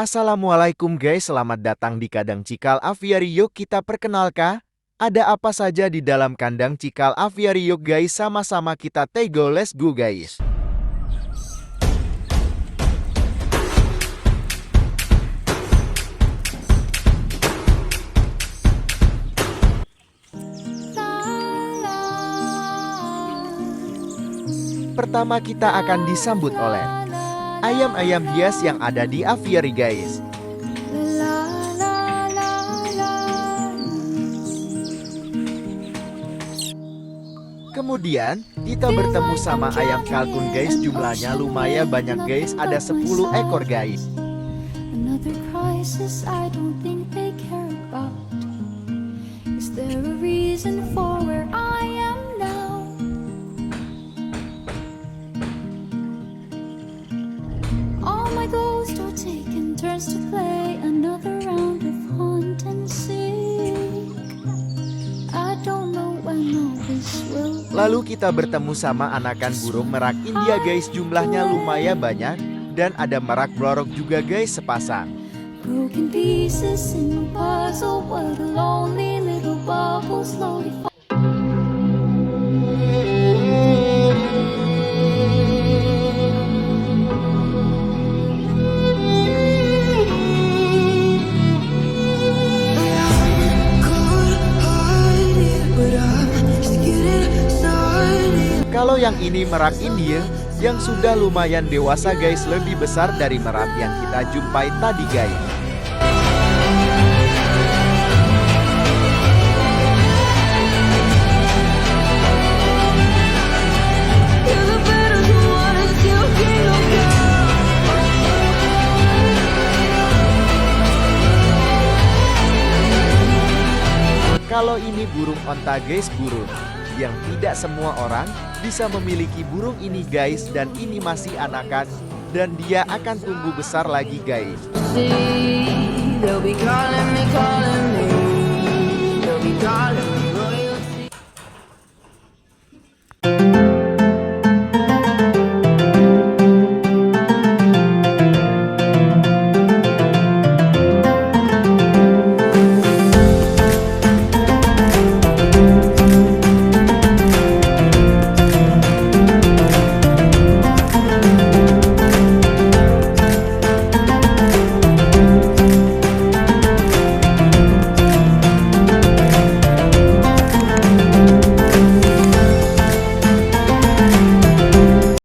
Assalamualaikum guys, selamat datang di kandang cikal aviari. Yuk kita perkenalkan, ada apa saja di dalam kandang cikal aviari. Yuk guys, sama-sama kita tego, let's go guys. Pertama kita akan disambut oleh ayam-ayam hias yang ada di aviary guys. Kemudian kita bertemu sama ayam kalkun guys, jumlahnya lumayan banyak guys, ada 10 ekor guys. Lalu kita bertemu sama anakan burung merak India guys, jumlahnya lumayan banyak dan ada merak blorok juga guys sepasang. Kalau yang ini merak India yang sudah lumayan dewasa guys, lebih besar dari merak yang kita jumpai tadi guys. Kalau ini burung onta guys, burung yang tidak semua orang bisa memiliki burung ini guys, dan ini masih anakan dan dia akan tumbuh besar lagi guys.